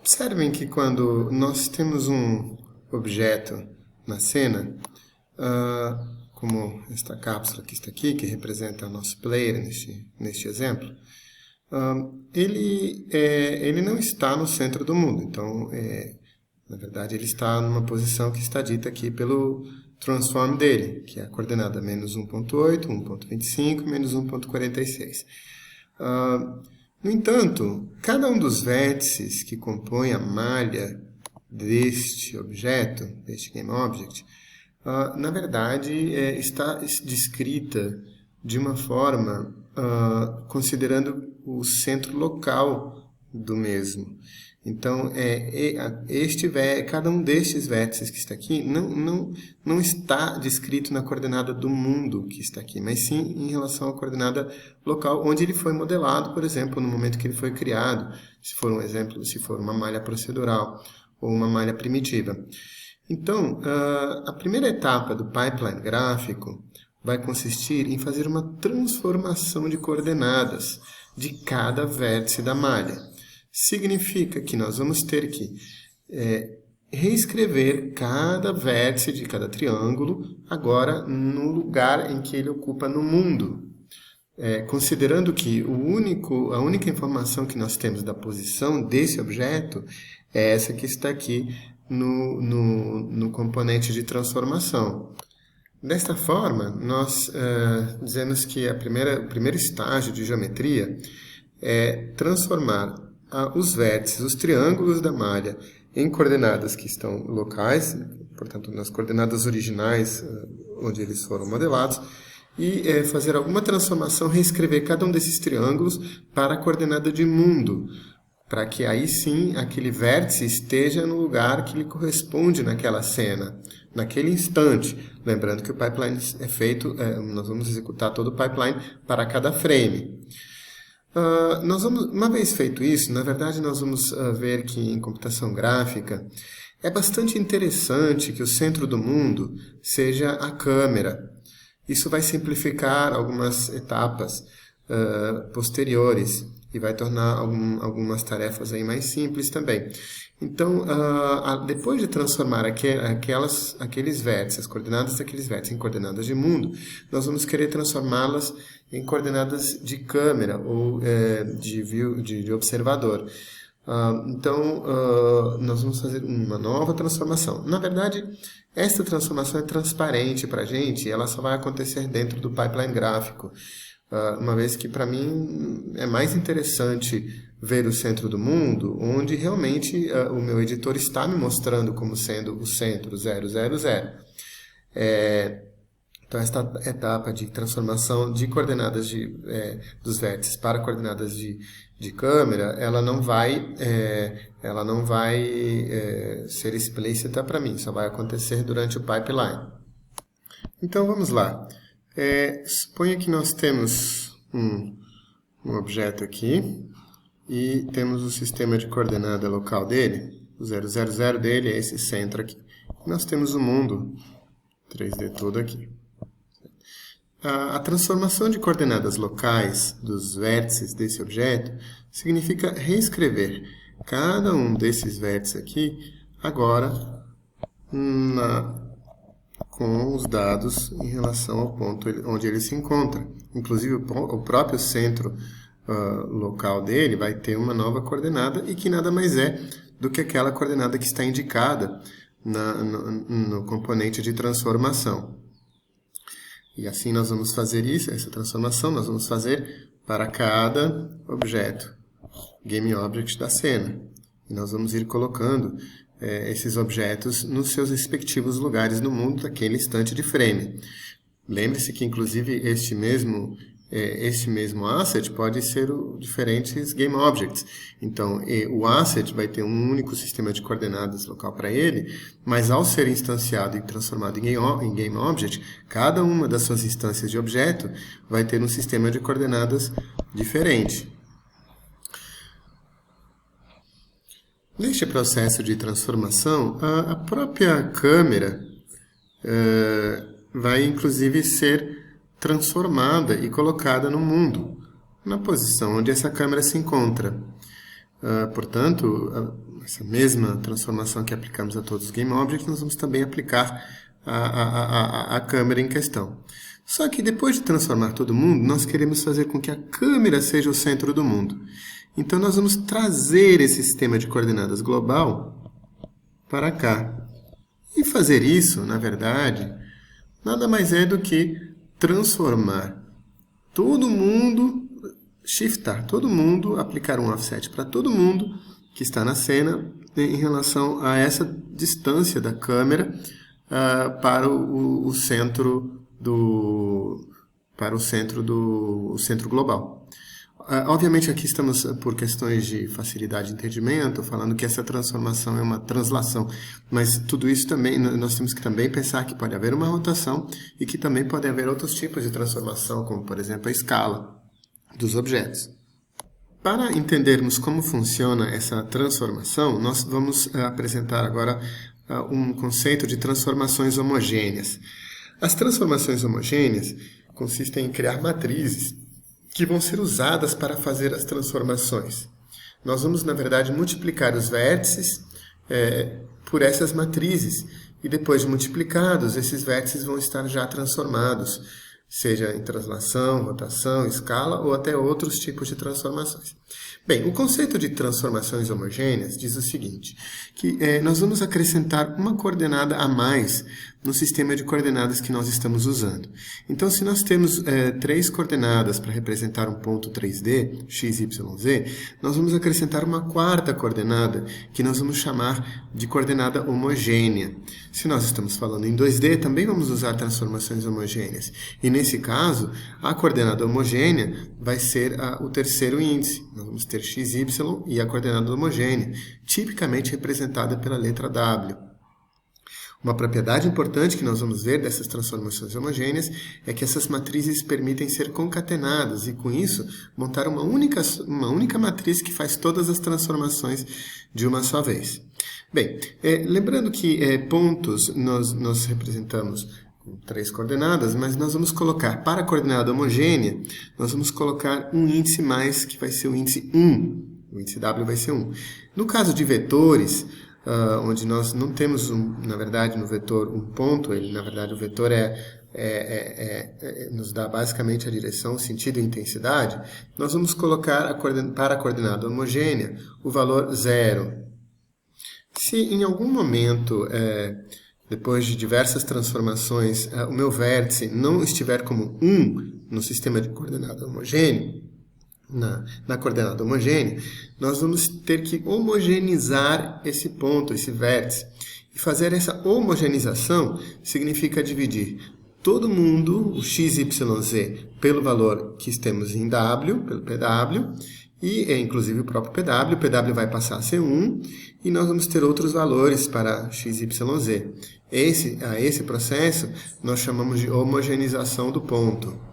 Observem que quando nós temos um objeto na cena, como esta cápsula que está aqui, que representa o nosso player neste exemplo, ele não está no centro do mundo. Então, na verdade, ele está numa posição que está dita aqui pelo transform dele, que é a coordenada menos 1.8, 1.25, menos 1.46. No entanto, cada um dos vértices que compõem a malha deste objeto, deste GameObject, na verdade está descrita de uma forma considerando o centro local do mesmo. Então, cada um destes vértices que está aqui não está descrito na coordenada do mundo que está aqui, mas sim em relação à coordenada local onde ele foi modelado, por exemplo, no momento que ele foi criado, se for um exemplo, se for uma malha procedural ou uma malha primitiva. Então, a primeira etapa do pipeline gráfico vai consistir em fazer uma transformação de coordenadas de cada vértice da malha. Significa que nós vamos ter que reescrever cada vértice de cada triângulo agora no lugar em que ele ocupa no mundo. Considerando que a única informação que nós temos da posição desse objeto é essa que está aqui no componente de transformação. Desta forma, nós dizemos que o primeiro estágio de geometria é transformar os vértices, os triângulos da malha, em coordenadas que estão locais, portanto, nas coordenadas originais onde eles foram modelados, e fazer alguma transformação, reescrever cada um desses triângulos para a coordenada de mundo, para que aí sim aquele vértice esteja no lugar que lhe corresponde naquela cena, naquele instante. Lembrando que o pipeline é feito, nós vamos executar todo o pipeline para cada frame. Uma vez feito isso, na verdade nós vamos ver que em computação gráfica é bastante interessante que o centro do mundo seja a câmera. Isso vai simplificar algumas etapas posteriores e vai tornar algumas tarefas aí mais simples também. Então, depois de transformar aqueles vértices, as coordenadas daqueles vértices em coordenadas de mundo, nós vamos querer transformá-las em coordenadas de câmera ou de observador. Então, nós vamos fazer uma nova transformação. Na verdade, esta transformação é transparente para a gente, ela só vai acontecer dentro do pipeline gráfico. Uma vez que, para mim, é mais interessante ver o centro do mundo, onde realmente o meu editor está me mostrando como sendo o centro 000. Então, esta etapa de transformação de coordenadas dos vértices para coordenadas de câmera, ela não vai ser explícita para mim, só vai acontecer durante o pipeline. Então, vamos lá. Suponha que nós temos um objeto aqui e temos o sistema de coordenada local dele, o 000 dele é esse centro aqui. Nós temos o mundo 3D todo aqui. A transformação de coordenadas locais dos vértices desse objeto significa reescrever cada um desses vértices aqui agora com os dados em relação ao ponto onde ele se encontra. Inclusive, o próprio centro local dele vai ter uma nova coordenada e que nada mais é do que aquela coordenada que está indicada no componente de transformação. E assim nós vamos fazer essa transformação, nós vamos fazer para cada objeto, GameObject da cena. E nós vamos ir colocando esses objetos nos seus respectivos lugares no mundo daquele instante de frame. Lembre-se que, inclusive, este mesmo asset pode ser diferentes GameObjects. Então, o asset vai ter um único sistema de coordenadas local para ele, mas ao ser instanciado e transformado em GameObject, cada uma das suas instâncias de objeto vai ter um sistema de coordenadas diferente. Neste processo de transformação, a própria câmera vai, inclusive, ser transformada e colocada no mundo, na posição onde essa câmera se encontra. Portanto, essa mesma transformação que aplicamos a todos os GameObjects, nós vamos também aplicar a câmera em questão. Só que depois de transformar todo mundo, nós queremos fazer com que a câmera seja o centro do mundo. Então, nós vamos trazer esse sistema de coordenadas global para cá. E fazer isso, na verdade, nada mais é do que transformar todo mundo, shiftar todo mundo, aplicar um offset para todo mundo que está na cena em relação a essa distância da câmera para o centro centro global. Obviamente aqui estamos por questões de facilidade de entendimento, falando que essa transformação é uma translação, mas tudo isso também, nós temos que também pensar que pode haver uma rotação e que também pode haver outros tipos de transformação, como por exemplo a escala dos objetos. Para entendermos como funciona essa transformação, nós vamos apresentar agora um conceito de transformações homogêneas. As transformações homogêneas consistem em criar matrizes que vão ser usadas para fazer as transformações. Nós vamos, na verdade, multiplicar os vértices por essas matrizes, e depois de multiplicados, esses vértices vão estar já transformados, seja em translação, rotação, escala ou até outros tipos de transformações. Bem, o conceito de transformações homogêneas diz o seguinte, que nós vamos acrescentar uma coordenada a mais no sistema de coordenadas que nós estamos usando. Então, se nós temos 3 coordenadas para representar um ponto 3D, x, y, z, nós vamos acrescentar uma 4ª coordenada, que nós vamos chamar de coordenada homogênea. Se nós estamos falando em 2D, também vamos usar transformações homogêneas. E nesse caso, a coordenada homogênea vai ser o terceiro índice. Nós vamos ter x, y e a coordenada homogênea, tipicamente representada pela letra W. Uma propriedade importante que nós vamos ver dessas transformações homogêneas é que essas matrizes permitem ser concatenadas e, com isso, montar uma única matriz que faz todas as transformações de uma só vez. Bem, lembrando que pontos nós representamos com 3 coordenadas, mas nós vamos colocar, para a coordenada homogênea, nós vamos colocar um índice mais, que vai ser o índice 1. O índice W vai ser 1. No caso de vetores, onde nós não temos, na verdade, no vetor um ponto, na verdade, o vetor nos dá basicamente a direção, o sentido e a intensidade, nós vamos colocar para a coordenada homogênea o valor 0. Se em algum momento, depois de diversas transformações, o meu vértice não estiver como 1 no sistema de coordenada homogênea, na coordenada homogênea, nós vamos ter que homogeneizar esse ponto, esse vértice. E fazer essa homogeneização significa dividir todo mundo, o x, y, z, pelo valor que temos em W, pelo PW, e inclusive o próprio PW. O PW vai passar a ser 1, e nós vamos ter outros valores para x, y, z. Esse processo nós chamamos de homogeneização do ponto.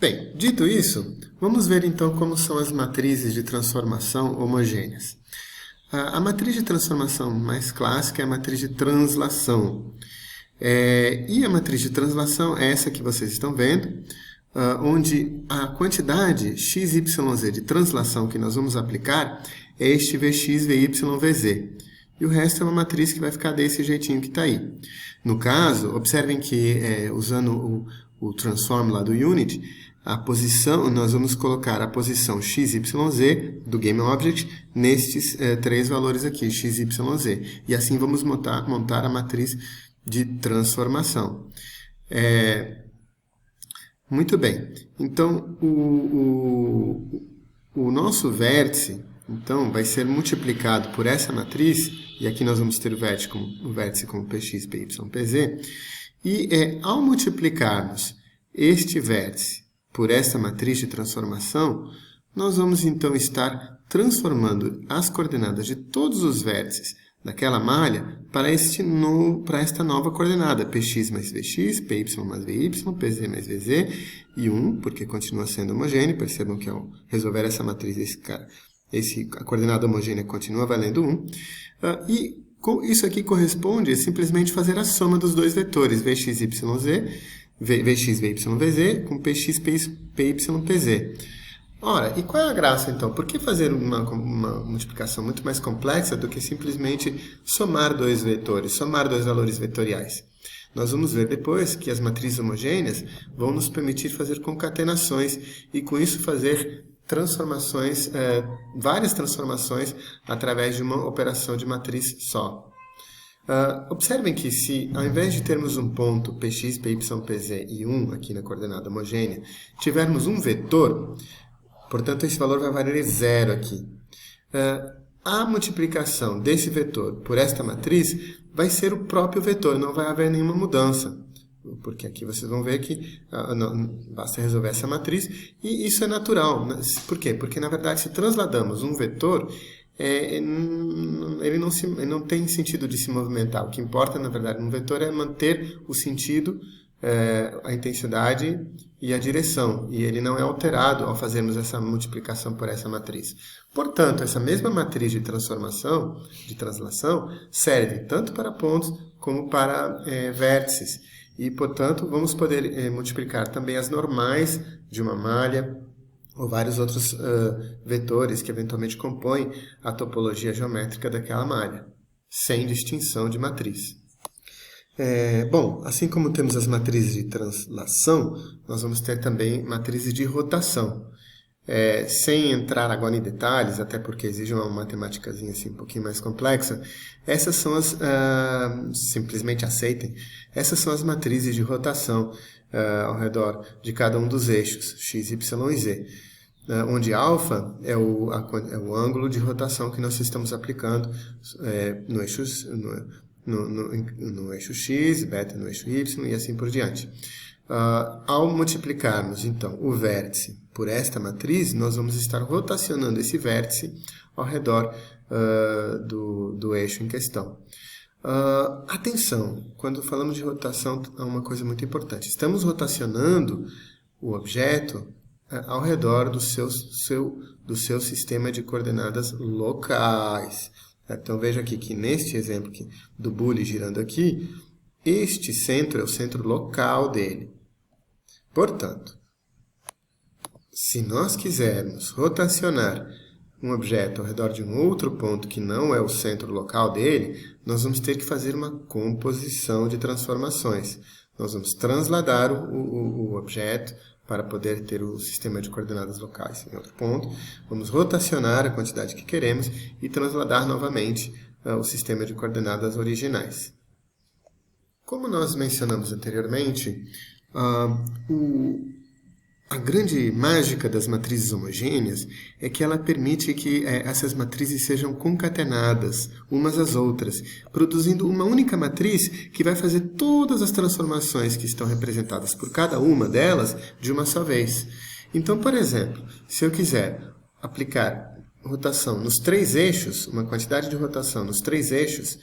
Bem, dito isso, vamos ver então como são as matrizes de transformação homogêneas. A matriz de transformação mais clássica é a matriz de translação. E a matriz de translação é essa que vocês estão vendo, onde a quantidade x, y, z de translação que nós vamos aplicar é este Vx, Vy, Vz. E o resto é uma matriz que vai ficar desse jeitinho que está aí. No caso, observem que usando o transform lá do Unity, nós vamos colocar a posição x, y, z do GameObject nestes 3 valores aqui, x, y, z. E assim vamos montar a matriz de transformação. Muito bem. Então, o nosso vértice então, vai ser multiplicado por essa matriz, e aqui nós vamos ter o vértice como px, py, pz, e ao multiplicarmos este vértice por esta matriz de transformação, nós vamos então estar transformando as coordenadas de todos os vértices daquela malha para esta nova coordenada, px mais vx, py mais vy, pz mais vz, e 1, porque continua sendo homogêneo. Percebam que ao resolver essa matriz, a coordenada homogênea continua valendo 1. E isso aqui corresponde a simplesmente fazer a soma dos dois vetores, vx, y, z, vx, vy, vz, com px, py, pz. Ora, e qual é a graça então? Por que fazer uma multiplicação muito mais complexa do que simplesmente somar dois vetores, somar dois valores vetoriais? Nós vamos ver depois que as matrizes homogêneas vão nos permitir fazer concatenações e com isso fazer transformações, várias transformações através de uma operação de matriz só. Observem que se, ao invés de termos um ponto px, py, pz e 1 aqui na coordenada homogênea, tivermos um vetor, portanto esse valor vai valer 0 aqui. A multiplicação desse vetor por esta matriz vai ser o próprio vetor, não vai haver nenhuma mudança. Porque aqui vocês vão ver que basta resolver essa matriz, e isso é natural. Por quê? Porque, na verdade, se transladamos um vetor, ele não tem sentido de se movimentar. O que importa, na verdade, no vetor é manter o sentido, a intensidade e a direção. E ele não é alterado ao fazermos essa multiplicação por essa matriz. Portanto, essa mesma matriz de transformação, de translação, serve tanto para pontos como para vértices. E, portanto, vamos poder multiplicar também as normais de uma malha ou vários outros vetores que eventualmente compõem a topologia geométrica daquela malha, sem distinção de matriz. Bom, assim como temos as matrizes de translação, nós vamos ter também matrizes de rotação. Sem entrar agora em detalhes, até porque exige uma matemáticazinha assim, um pouquinho mais complexa, essas são simplesmente aceitem, essas são as matrizes de rotação ao redor de cada um dos eixos, x, y e z, onde α é o ângulo de rotação que nós estamos aplicando no eixo x, beta no eixo y e assim por diante. Ao multiplicarmos, então, o vértice por esta matriz, nós vamos estar rotacionando esse vértice ao redor do eixo em questão. Atenção, quando falamos de rotação, há uma coisa muito importante. Estamos rotacionando o objeto ao redor do seu sistema de coordenadas locais. Então, veja aqui que neste exemplo aqui, do bule girando aqui, este centro é o centro local dele. Portanto, se nós quisermos rotacionar um objeto ao redor de um outro ponto que não é o centro local dele, nós vamos ter que fazer uma composição de transformações. Nós vamos transladar o objeto para poder ter o sistema de coordenadas locais em outro ponto. Vamos rotacionar a quantidade que queremos e transladar novamente o sistema de coordenadas originais. Como nós mencionamos anteriormente, a grande mágica das matrizes homogêneas é que ela permite que essas matrizes sejam concatenadas umas às outras, produzindo uma única matriz que vai fazer todas as transformações que estão representadas por cada uma delas de uma só vez. Então, por exemplo, se eu quiser aplicar rotação nos três eixos, uma quantidade de rotação nos três eixos,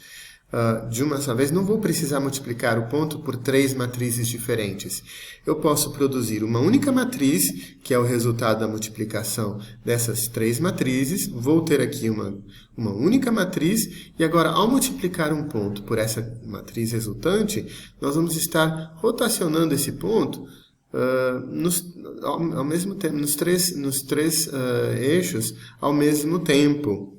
de uma só vez, não vou precisar multiplicar o ponto por três matrizes diferentes. Eu posso produzir uma única matriz, que é o resultado da multiplicação dessas três matrizes. Vou ter aqui uma única matriz, e agora, ao multiplicar um ponto por essa matriz resultante, nós vamos estar rotacionando esse ponto ao mesmo tempo, nos três eixos ao mesmo tempo.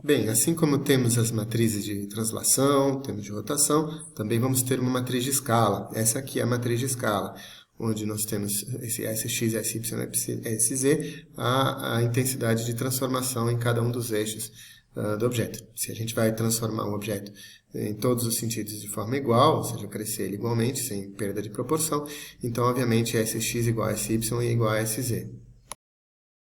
Bem, assim como temos as matrizes de translação, temos de rotação, também vamos ter uma matriz de escala. Essa aqui é a matriz de escala, onde nós temos esse Sx, Sy, Sz, a intensidade de transformação em cada um dos eixos do objeto. Se a gente vai transformar um objeto em todos os sentidos de forma igual, ou seja, crescer ele igualmente, sem perda de proporção, então, obviamente, Sx igual a Sy e igual a Sz.